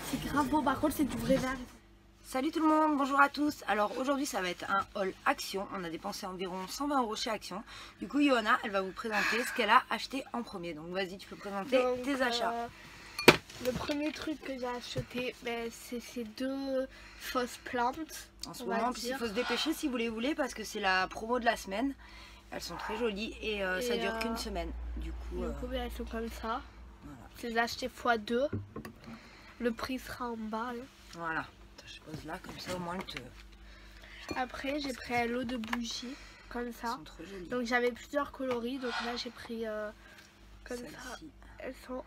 c'est grave beau, par contre c'est du vrai verre. Salut tout le monde, bonjour à tous. Alors aujourd'hui ça va être un haul Action. On a dépensé environ 120 € chez Action. Du coup Johanna, elle va vous présenter ce qu'elle a acheté en premier. Donc vas-y, tu peux présenter tes achats. Le premier truc que j'ai acheté, c'est ces deux fausses plantes. En ce moment, il faut se dépêcher si vous les voulez parce que c'est la promo de la semaine. Elles sont très jolies et ça dure qu'une semaine. Du coup, elles sont comme ça. Voilà. Je les ai achetées x2. Le prix sera en bas. Là. Voilà. Je pose là, comme ça au moins elle te... Après, j'ai pris un lot de bougies, comme ça. Elles sont trop jolies. Donc j'avais plusieurs coloris, donc là j'ai pris comme ça. Elles sont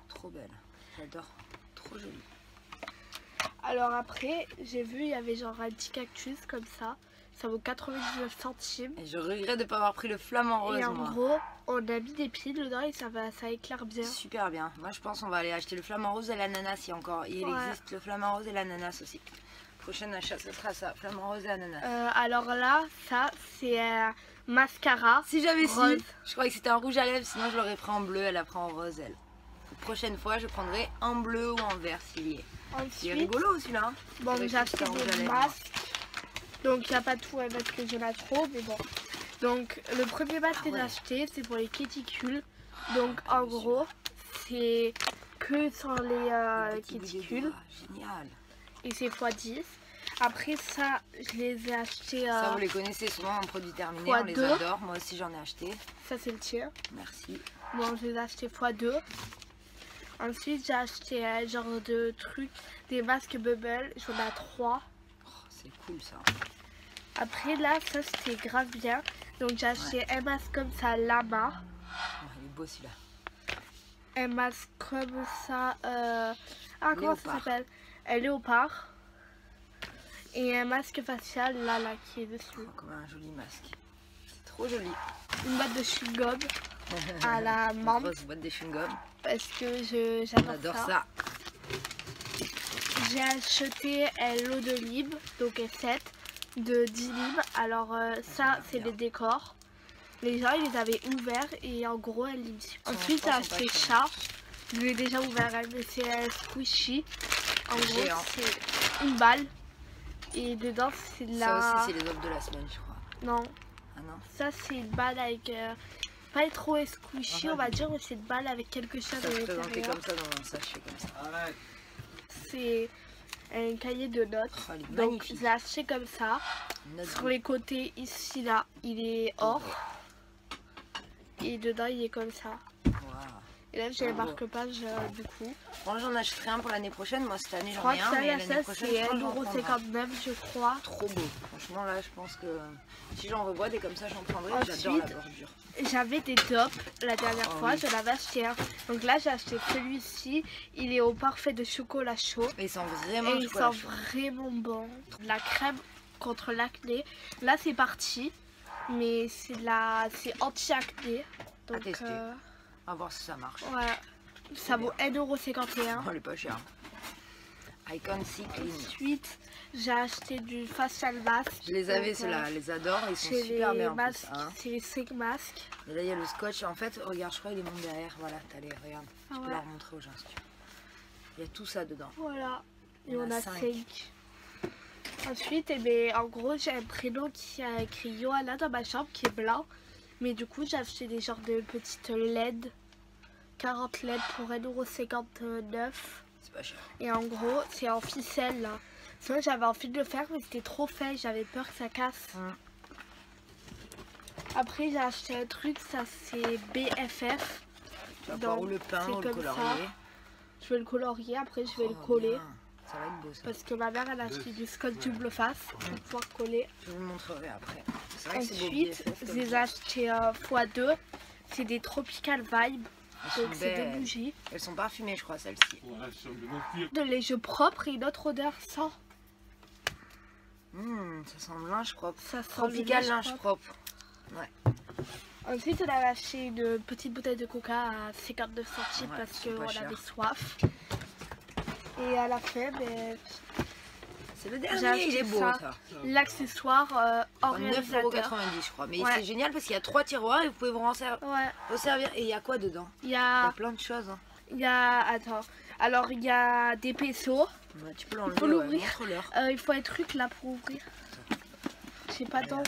trop belles. J'adore. Trop jolies. Alors après, j'ai vu, il y avait genre un petit cactus comme ça. Ça vaut 99 centimes. Et je regrette de ne pas avoir pris le flamant rose. Et en gros, on a mis des piles dedans et ça éclaire bien. Super bien. Moi je pense qu'on va aller acheter le flamant rose et l'ananas si encore. Il existe le flamant rose et l'ananas aussi. Prochain achat, ce sera ça, flamant rose et ananas. Alors là, ça c'est un mascara. Si j'avais su, je croyais que c'était un rouge à lèvres, sinon je l'aurais pris en bleu, elle a pris en rose elle. Prochaine fois, je prendrai en bleu ou en vert s'il y est. C'est rigolo celui-là. Bon, j'ai acheté des masques. Donc il n'y a pas tout parce que j'en ai trop, mais bon. Donc le premier masque que j'ai acheté, c'est pour les cuticules. Donc en gros, c'est que sur les cuticules. Génial. Et c'est x10. Après ça, je les ai achetés. Ça vous les connaissez souvent en produits terminés, on les adore. Moi aussi j'en ai acheté. Ça c'est le tien. Merci. Bon, je les ai achetés x2. Ensuite j'ai acheté un genre de truc, des masques bubble. J'en ai 3. Oh, c'est cool ça. Après là, ça c'était grave bien. Donc j'ai acheté un masque comme ça, lama. Oh, il est beau celui-là. Un masque comme ça, comment ça s'appelle? Un léopard. Et un masque facial là qui est dessus. Oh, comme un joli masque. C'est trop joli. Une boîte de chewing-gum à la menthe. Une grosse boîte de chewing-gum. Parce que j'adore ça. J'ai acheté un lot de libres, donc un set de 10 livres. Alors ça c'est les décors. Les gens ils les avaient ouverts et en gros elle lit. Ensuite j'ai acheté chat. Je l'ai déjà ouvert, mais c'est un squishy. En gros c'est une balle. Et dedans c'est la... Ça aussi c'est les autres de la semaine je crois. Non. Ah non. Ça c'est une balle avec... pas trop squishy on va dire, mais c'est une balle avec quelque chose à l'intérieur. Ça comme ça dans un sachet comme ça. C'est un cahier de notes. Oh, il est donc magnifique. je l'ai acheté comme ça. Sur les côtés ici là il est or. Et dedans il est comme ça. Wow. Et là j'ai un marque-page du coup. Bon, j'en achèterai un pour l'année prochaine. Moi cette année Je j'en crois ai que un. ça, Mais l'année prochaine c'est 1,59 € je crois. Trop beau. Franchement là je pense que si j'en revois des comme ça j'en prendrai. J'adore la bordure. J'avais des tops la dernière fois, je l'avais acheté un. Donc là j'ai acheté celui-ci. Il est au parfait de chocolat chaud. Et il sent vraiment et il sent vraiment bon. La crème contre l'acné. Là c'est parti. Mais c'est anti-acné. Donc on va voir si ça marche. Ouais. Ça vaut 1,51 €. Oh, elle est pas chère. Icon C Clean. Ensuite, j'ai acheté du facial mask. Je les avais ceux-là, les adore, ils sont super bien en plus. Hein. C'est les 5 masques. Et là il y a le scotch, en fait, regarde, je crois qu'il est monté derrière. Voilà, t'as les, regarde. Je peux la remontrer aux gens si tu veux. Il y a tout ça dedans. Voilà, et on a 5. Ensuite, en gros, j'ai un prénom qui a écrit Johanna dans ma chambre qui est blanc. Mais du coup, j'ai acheté des genres de petites LED. 40 LED pour 1,59 €. C'est pas cher. Et en gros, c'est en ficelle là. Sinon, j'avais envie de le faire, mais c'était trop fait. J'avais peur que ça casse. Après, j'ai acheté un truc, ça c'est BFF. Tu vas pouvoir ou le peindre ou le colorier. Je vais le colorier, après je vais le coller. Bien. Ça va être beau ça. Parce que ma mère elle a acheté du scotch double face pour pouvoir coller. Je vous le montrerai après. Ensuite, je les ai achetés x2. C'est des Tropical Vibe. Donc c'est des bougies. Elles sont parfumées je crois celles-ci. De lait propre et une autre odeur sans. Ça sent le linge propre. Ça sent Tropical linge propre. Ouais. Ensuite on a acheté une petite bouteille de coca à 59 centimes parce qu'on avait soif. Et à la fin, c'est le dernier, il est beau ça. L'accessoire en 9,90 € je crois. Mais c'est génial parce qu'il y a 3 tiroirs et vous pouvez vous en servir. Et il y a quoi dedans? Il y a plein de choses. Hein. Il y a... Attends. Alors, il y a des pesos. Ouais, tu peux l'enlever, faut l'ouvrir. montre-leur. Il faut un truc là pour ouvrir. Je sais pas tant.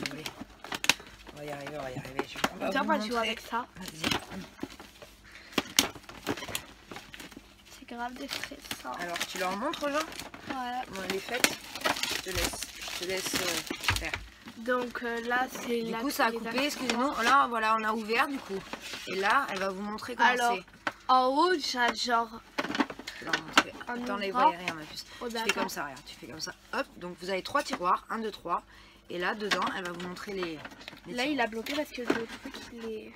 On va y arriver, on va y arriver. On va Tiens, vous moi, tu vois montrer. avec ça. Vas-y. C'est grave des stressants. Alors, tu leur montres, Jean? Ouais. Bon, elle est faite. Je te laisse faire. Donc là, c'est Du la... coup, ça a coupé, excusez-nous. Là, voilà, on a ouvert du coup. Et là, elle va vous montrer comment c'est. Alors, en haut, j'ai genre... Je vais leur montrer. Attends, les voyez rien, ma puce. Oh, Tu fais comme ça, regarde. Tu fais comme ça. Hop, donc vous avez 3 tiroirs. 1, 2, 3. Et là, dedans, elle va vous montrer les là, tiroirs. il a bloqué parce que le truc, il est...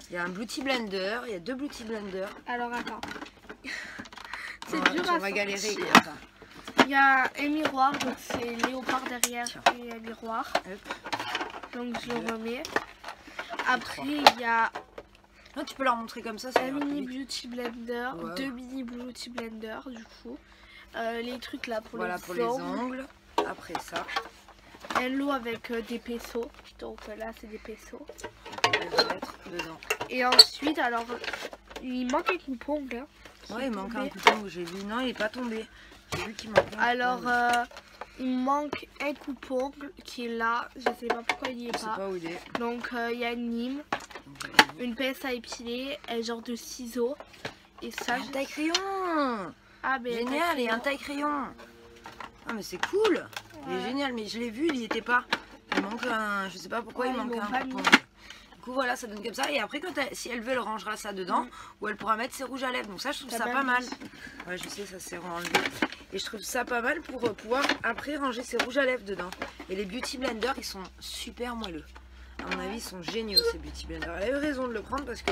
Il y a un Beauty Blender. Il y a 2 Beauty Blender. Alors, attends. C'est Ouais, dur on à va galérer sortir. comme ça. Il y a un miroir, donc c'est léopard derrière et un miroir. Hop. Donc je le remets. Après, il y a Non, tu peux leur montrer comme ça. Ça un ira plus mini vite. beauty blender, Ouais. 2 mini beauty blender du coup. Les trucs là pour Voilà les pour les ongles. ongles. Après ça, Un lot avec des pesos. Donc là, c'est des pesos. on va les mettre dedans. Et ensuite, alors, il manque un coupe-ongle. Hein, qui Ouais, est il manque un tombé. couteau. J'ai vu. Non, il est pas tombé. J'ai vu qu'il manquait un Alors, couteau. il manque un coupe-ongle qui est là. Je sais pas pourquoi il y est Je sais pas où il est. Donc, il y a une lime, Donc, une pince à épiler, un genre de ciseaux. Et ça, un taille-crayon. ah, ben, Génial, et un taille-crayon. Ah, mais c'est cool. Il est Ouais. génial, mais je l'ai vu, il y était pas. Il manque un. Je sais pas pourquoi Ouais, il ils manque l'ont un pas coupon. mis. Du coup, voilà, ça donne comme ça. Et après, si elle veut, elle rangera ça dedans. Ou elle pourra mettre ses rouges à lèvres. Donc, ça, je trouve T'as ça bien pas vu. mal. Ouais, je sais, ça s'est enlevé. Et je trouve ça pas mal pour pouvoir après ranger ses rouges à lèvres dedans. Et les Beauty Blender, ils sont super moelleux. À mon avis, ils sont géniaux ces Beauty Blender. Elle a eu raison de le prendre parce que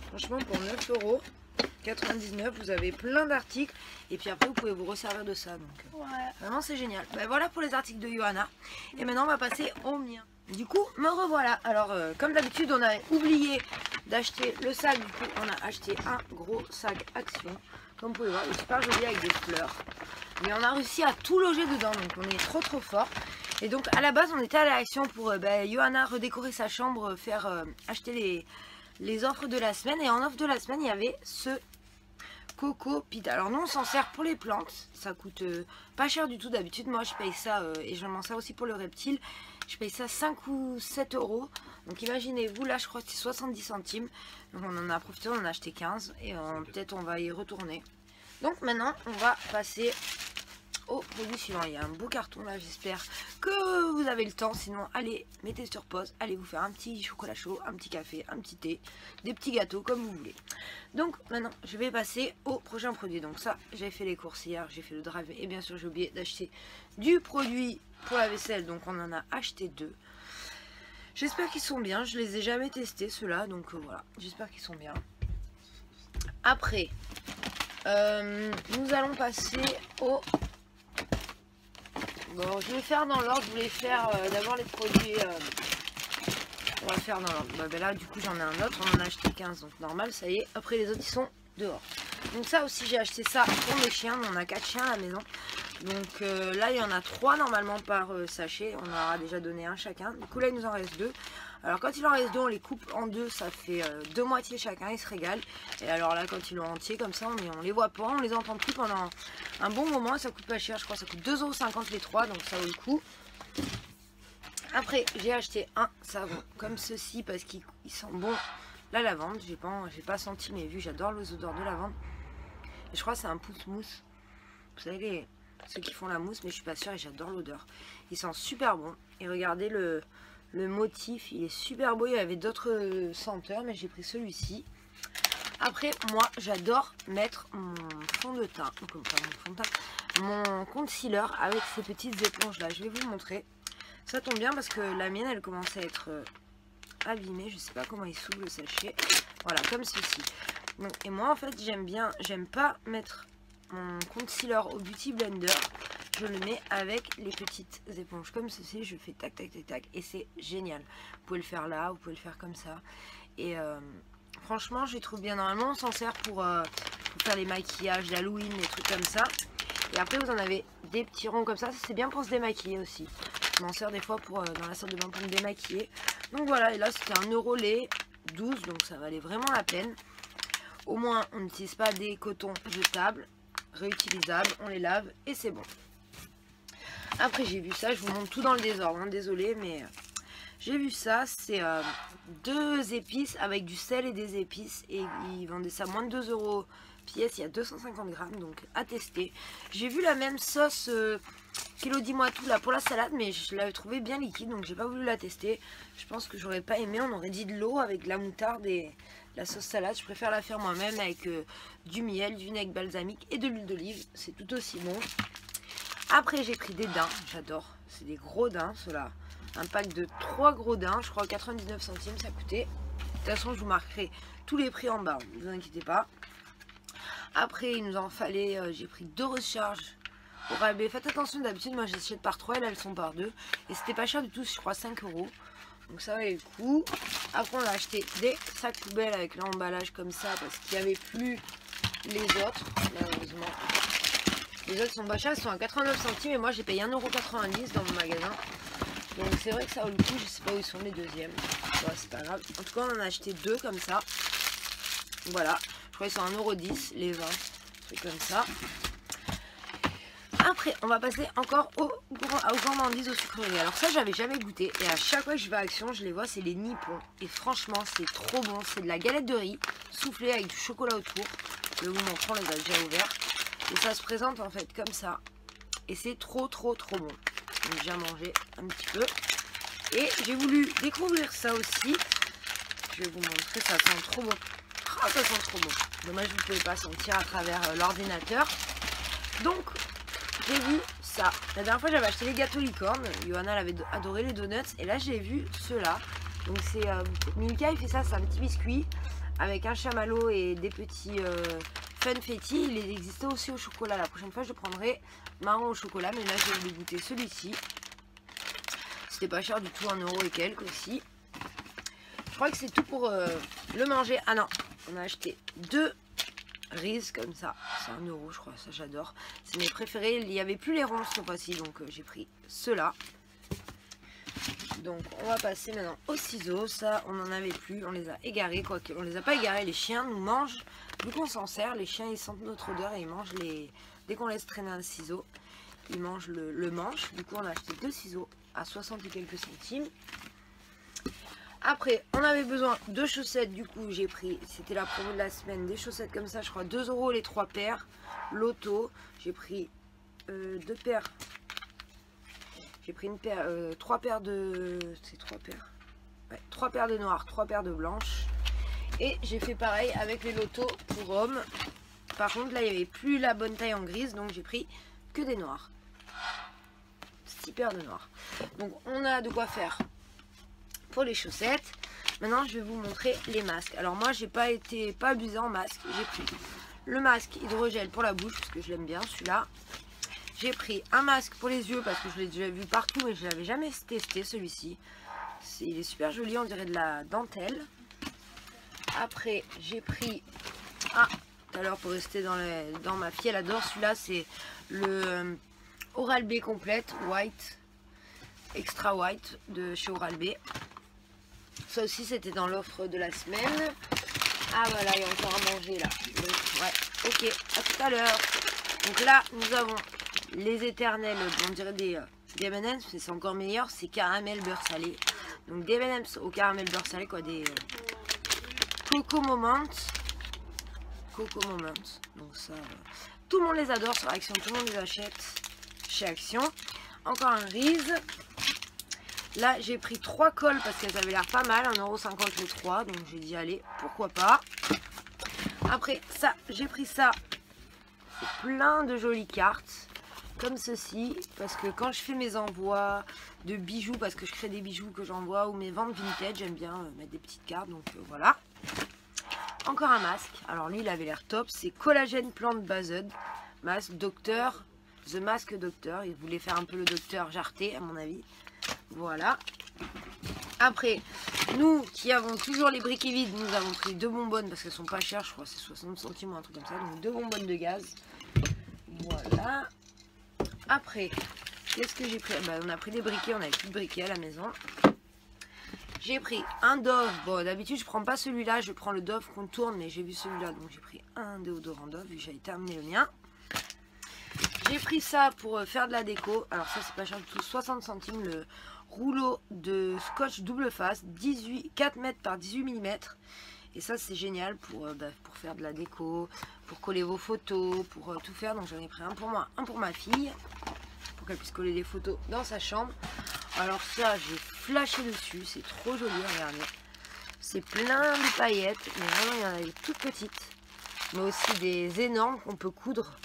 franchement, pour 9,99 €, vous avez plein d'articles. Et puis après, vous pouvez vous resservir de ça. Donc, Ouais. vraiment, c'est génial. Ben, voilà pour les articles de Johanna. Et maintenant, on va passer au mien. Du coup, me revoilà. Alors, comme d'habitude, on avait oublié d'acheter le sac. Du coup, on a acheté un gros sac Action. Comme vous pouvez voir, il est super joli avec des fleurs. Mais on a réussi à tout loger dedans. Donc, on est trop fort. Et donc, à la base, on était à l'Action pour Johanna redécorer sa chambre, faire acheter les offres de la semaine. Et en offre de la semaine, il y avait ce Coco Pit. Alors nous on s'en sert pour les plantes, ça coûte pas cher du tout d'habitude. Moi je paye ça et je m'en sers aussi pour le reptile. Je paye ça 5 ou 7 €. Donc imaginez-vous, là je crois que c'est 70 centimes. Donc on en a profité, on en a acheté 15 et peut-être on va y retourner. Donc maintenant on va passer au produit suivant. Il y a un beau carton là, j'espère que vous avez le temps. Sinon allez, mettez sur pause, allez vous faire un petit chocolat chaud, un petit café, un petit thé, des petits gâteaux comme vous voulez. Donc maintenant je vais passer au prochain produit. Donc ça, j'ai fait les courses hier, j'ai fait le drive et bien sûr j'ai oublié d'acheter du produit pour la vaisselle. Donc on en a acheté 2. J'espère qu'ils sont bien, je les ai jamais testés ceux-là, donc voilà, j'espère qu'ils sont bien. Après, nous allons passer au... Bon, je vais faire dans l'ordre, je voulais faire d'abord les produits... On va faire dans l'ordre. Bah, là, du coup, j'en ai un autre, on en a acheté 15, donc normal, ça y est. Après, les autres, ils sont dehors. Donc ça aussi, j'ai acheté ça pour mes chiens, on a 4 chiens à la maison. Donc là, il y en a 3 normalement par sachet, on leur a déjà donné un chacun. Du coup, là, il nous en reste 2. Alors quand il en reste 2, on les coupe en 2, ça fait 2 moitiés chacun, ils se régalent. Et alors là, quand ils l'ont entier comme ça, on les voit pas, on les entend plus pendant un bon moment. Et ça coûte pas cher, je crois que ça coûte 2,50 € les 3, donc ça vaut le coup. Après, j'ai acheté un savon comme ceci parce qu'il sent bon la lavande. J'ai pas senti, mais vu, j'adore les odeurs de lavande. Et je crois que c'est un pousse-mousse. Vous savez, ceux qui font la mousse, mais je suis pas sûre et j'adore l'odeur. Il sent super bon. Et regardez le motif, il est super beau. Il y avait d'autres senteurs, mais j'ai pris celui-ci. Après, moi, j'adore mettre mon fond de teint, mon concealer avec ces petites éponges là. Je vais vous le montrer. Ça tombe bien parce que la mienne, elle commence à être abîmée. Je sais pas comment il s'ouvre le sachet. Voilà, comme ceci. Donc, et moi, en fait, j'aime pas mettre mon concealer au Beauty Blender. Je le mets avec les petites éponges comme ceci. Je fais tac, tac, tac, tac. Et c'est génial. Vous pouvez le faire là, vous pouvez le faire comme ça. Et franchement, je les trouve bien. Normalement, on s'en sert pour faire les maquillages d'Halloween, des trucs comme ça. Et après, vous en avez des petits ronds comme ça. C'est bien pour se démaquiller aussi. Je m'en sers des fois pour dans la salle de bain pour me démaquiller. Donc voilà, et là, c'était 1 € les 12. Donc ça valait vraiment la peine. Au moins on n'utilise pas des cotons jetables, réutilisables, on les lave et c'est bon. Après j'ai vu ça, je vous montre tout dans le désordre, hein, désolé mais j'ai vu ça, c'est 2 épices avec du sel et des épices et ils vendaient ça moins de 2 € pièce, il y a 250 grammes donc à tester. J'ai vu la même sauce Kilo dis-moi tout là pour la salade mais je l'avais trouvé bien liquide donc j'ai pas voulu la tester. Je pense que j'aurais pas aimé, on aurait dit de l'eau avec la moutarde et la sauce salade. Je préfère la faire moi-même avec du miel, du vinaigre balsamique et de l'huile d'olive, c'est tout aussi bon. Après j'ai pris des daims, j'adore, c'est des gros daims ceux-là. Un pack de 3 gros daims, je crois 99 centimes ça coûtait. De toute façon je vous marquerai tous les prix en bas, ne vous inquiétez pas. Après il nous en fallait, j'ai pris 2 recharges Oral-B. Faites attention, d'habitude moi j'achète par 3, elles sont par 2. Et c'était pas cher du tout, je crois 5 €. Donc ça valait le coup. Après on a acheté des sacs poubelles avec l'emballage comme ça parce qu'il n'y avait plus les autres, malheureusement. Les autres sont pas chers, ils sont à 89 centimes et moi j'ai payé 1,90 € dans mon magasin. Donc c'est vrai que ça vaut le coup, je sais pas où ils sont les deuxièmes. Ouais, c'est pas grave. En tout cas on en a acheté 2 comme ça. Voilà, je crois qu'ils sont à 1,10 € les 20. C'est comme ça. Après on va passer encore aux gourmandises, aux sucreries. Alors ça j'avais jamais goûté et à chaque fois que je vais à Action je les vois, c'est les Nippon. Et franchement c'est trop bon, c'est de la galette de riz soufflée avec du chocolat autour. Je vais vous montrer, on les a déjà ouverts. Et ça se présente en fait comme ça. Et c'est trop bon. J'ai déjà mangé un petit peu. Et j'ai voulu découvrir ça aussi. Je vais vous montrer, ça sent trop bon. Oh, ça sent trop bon. Dommage, vous ne pouvez pas sentir à travers l'ordinateur. Donc, j'ai vu ça. La dernière fois, j'avais acheté les gâteaux licorne. Johanna elle avait adoré les donuts. Et là, j'ai vu ceux-là. Donc, c'est Milka, il fait ça. C'est un petit biscuit avec un chamallow et des petits funfetti. Il existait aussi au chocolat. La prochaine fois, je prendrai marron au chocolat. Mais là, j'ai voulu goûter celui-ci. C'était pas cher du tout, 1 € et quelques aussi. Je crois que c'est tout pour le manger. Ah non, on a acheté 2 Reese comme ça. C'est 1 € je crois, ça j'adore. C'est mes préférés. Il n'y avait plus les ronds cette fois-ci, donc j'ai pris ceux-là. Donc on va passer maintenant aux ciseaux. Ça, on n'en avait plus, on les a égarés. Quoique, on les a pas égarés, les chiens nous mangent. Vu qu'on s'en sert, les chiens ils sentent notre odeur et ils mangent les... Dès qu'on laisse traîner un ciseau, ils mangent le manche. Du coup on a acheté 2 ciseaux à 60 et quelques centimes. Après on avait besoin de chaussettes, du coup j'ai pris, c'était la promo de la semaine, des chaussettes comme ça, je crois 2 € les 3 paires. Loto, j'ai pris 2 paires. J'ai pris une paire, 3 paires de... C'est 3 paires. Ouais, 3 paires de noires, 3 paires de blanches. Et j'ai fait pareil avec les lotos pour hommes. Par contre là il n'y avait plus la bonne taille en grise, donc j'ai pris que des noirs. 6 paires de noirs. Donc on a de quoi faire pour les chaussettes. Maintenant je vais vous montrer les masques. Alors moi j'ai pas abusé en masque. J'ai pris le masque hydrogel pour la bouche parce que je l'aime bien celui-là. J'ai pris un masque pour les yeux parce que je l'ai déjà vu partout mais je l'avais jamais testé celui-ci. Il est super joli, on dirait de la dentelle. Après j'ai pris tout à l'heure pour rester dans ma fille, elle adore celui-là, c'est le Oral-B complète white, extra white de chez Oral-B. Ça aussi c'était dans l'offre de la semaine. Ah voilà, il y a encore à manger là. Ouais, ok, à tout à l'heure. Donc là nous avons les éternels, on dirait des M&M's, mais c'est encore meilleur, c'est caramel beurre salé. Donc des M&M's au caramel beurre salé, quoi, des Coco Moments. Donc ça, tout le monde les adore sur Action, tout le monde les achète chez Action. Encore un Reese. Là j'ai pris 3 cols parce qu'elles avaient l'air pas mal, 1,50 € les 3, donc j'ai dit allez, pourquoi pas. Après ça, j'ai pris ça, c'est plein de jolies cartes comme ceci, parce que quand je fais mes envois de bijoux, parce que je crée des bijoux que j'envoie, ou mes ventes vintage, j'aime bien mettre des petites cartes, donc voilà. Encore un masque, alors lui il avait l'air top, c'est Collagène Plante Based, masque docteur, The Mask Doctor, il voulait faire un peu le docteur Jarté à mon avis, voilà. Après, nous qui avons toujours les briquets vides, nous avons pris 2 bonbonnes, parce qu'elles sont pas chères, je crois c'est 60 centimes ou un truc comme ça, donc 2 bonbonnes de gaz, voilà. Après, qu'est-ce que j'ai pris? On a pris des briquets, on n'avait plus de briquets à la maison. J'ai pris un Dove. Bon, d'habitude, je prends pas celui-là. Je prends le Dove Contourne, mais j'ai vu celui-là. Donc, j'ai pris un déodorant Dove, vu que j'avais terminé le mien. J'ai pris ça pour faire de la déco. Alors, ça, c'est pas cher du tout. 60 centimes le rouleau de scotch double face. 4 mètres par 18 mm. Et ça, c'est génial pour faire de la déco, pour coller vos photos, pour tout faire. Donc, j'en ai pris un pour moi, un pour ma fille, pour qu'elle puisse coller les photos dans sa chambre. Alors ça, j'ai flashé dessus, c'est trop joli, regardez. C'est plein de paillettes, mais vraiment il y en a des toutes petites, mais aussi des énormes qu'on peut coudre.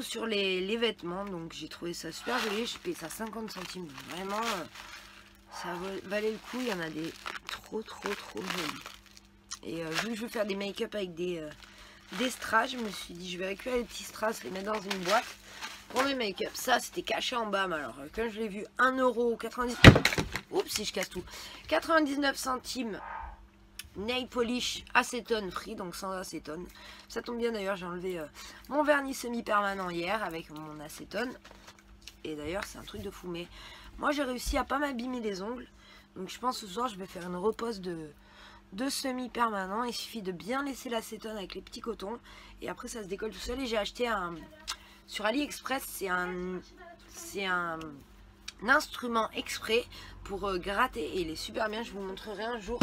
Sur les vêtements. Donc j'ai trouvé ça super joli, j'ai payé ça 50 centimes. Donc, vraiment, ça valait le coup, il y en a des trop jolis. Et vu que je veux faire des make-up avec des strass, je me suis dit je vais récupérer les petits strass, les mettre dans une boîte. Pour mes make-up, ça c'était caché en bas, mais alors quand je l'ai vu 1,90 €, oups si je casse tout, 99 centimes nail polish acétone free, donc sans acétone. Ça tombe bien d'ailleurs, j'ai enlevé mon vernis semi-permanent hier avec mon acétone. Et d'ailleurs c'est un truc de fou, mais moi j'ai réussi à pas m'abîmer les ongles. Donc je pense ce soir je vais faire une repose de semi-permanent. Il suffit de bien laisser l'acétone avec les petits cotons et après ça se décolle tout seul. Et j'ai acheté sur AliExpress, c'est un instrument exprès pour gratter et il est super bien. Je vous montrerai un jour,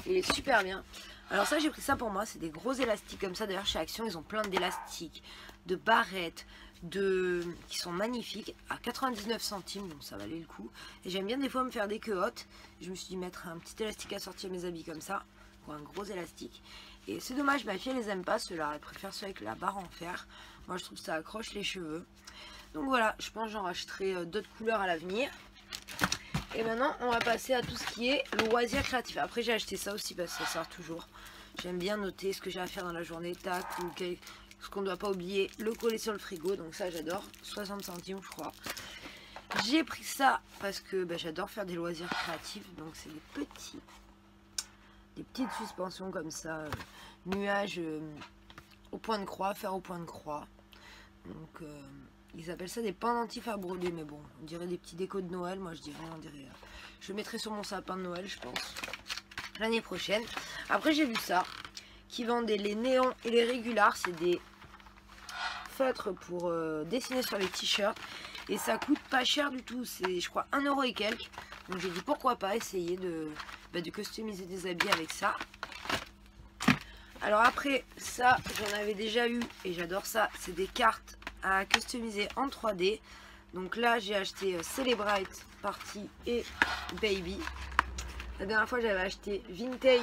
il est super bien. Alors ça, j'ai pris ça pour moi, c'est des gros élastiques comme ça. D'ailleurs chez Action ils ont plein d'élastiques, de barrettes, qui sont magnifiques à 99 centimes, donc ça valait le coup. Et j'aime bien des fois me faire des queues hautes. Je me suis dit mettre un petit élastique à sortir mes habits comme ça, ou un gros élastique. Et c'est dommage, ma fille elle les aime pas ceux-là, elle préfère ceux avec la barre en fer. Moi je trouve que ça accroche les cheveux. Donc voilà, je pense que j'en rachèterai d'autres couleurs à l'avenir. Et maintenant on va passer à tout ce qui est loisirs créatifs. Après j'ai acheté ça aussi parce que ça sert toujours. J'aime bien noter ce que j'ai à faire dans la journée, tac, ou ce qu'on ne doit pas oublier, le coller sur le frigo. Donc ça j'adore, 60 centimes je crois. J'ai pris ça parce que j'adore faire des loisirs créatifs. Donc c'est des petites suspensions comme ça, nuages au point de croix, faire au point de croix. Donc ils appellent ça des pendentifs à broder, mais bon, on dirait des petits décos de Noël. Moi je dirais, je le mettrai sur mon sapin de Noël, je pense, l'année prochaine. Après j'ai vu ça, qui vendait les néons et les régulars, c'est des feutres pour dessiner sur les t-shirts. Et ça coûte pas cher du tout, c'est je crois 1 € et quelques. Donc j'ai dit pourquoi pas essayer de customiser des habits avec ça. Alors après ça j'en avais déjà eu et j'adore ça, c'est des cartes à customiser en 3D. Donc là j'ai acheté Celebrate Party et Baby. La dernière fois j'avais acheté Vintage.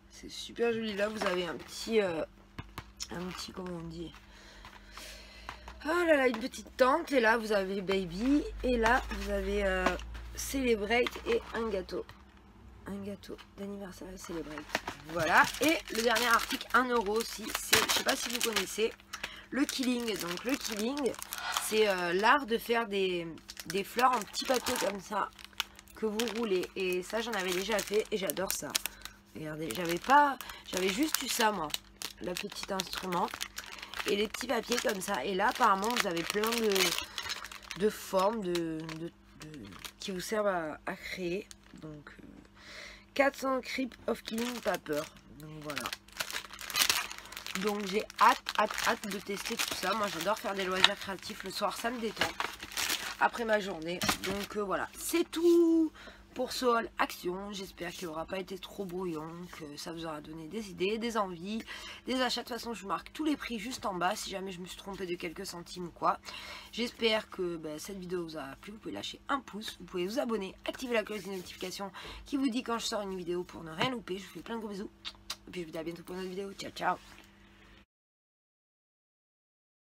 C'est super joli, là vous avez un petit comment on dit, oh là là, une petite tente. Et là vous avez Baby. Et là vous avez Celebrate et un gâteau d'anniversaire Celebrate. Voilà. Et le dernier article 1 € aussi, c'est, je sais pas si vous connaissez, le Killing. Donc le Killing c'est l'art de faire des fleurs en petit papier comme ça que vous roulez. Et ça j'en avais déjà fait et j'adore ça. Regardez, j'avais juste eu ça moi, le petit instrument et les petits papiers comme ça. Et là apparemment vous avez plein de formes qui vous servent à créer. Donc 400 Creep of Killing Paper. Donc voilà. Donc j'ai hâte de tester tout ça. Moi j'adore faire des loisirs créatifs le soir, ça me détend après ma journée. Donc voilà, c'est tout pour ce haul Action. J'espère qu'il n'aura pas été trop brouillon, que ça vous aura donné des idées, des envies, des achats. De toute façon je vous marque tous les prix juste en bas si jamais je me suis trompée de quelques centimes ou quoi. J'espère que cette vidéo vous a plu. Vous pouvez lâcher un pouce, vous pouvez vous abonner, activer la cloche des notifications qui vous dit quand je sors une vidéo pour ne rien louper. Je vous fais plein de gros bisous et puis je vous dis à bientôt pour une autre vidéo. Ciao ciao.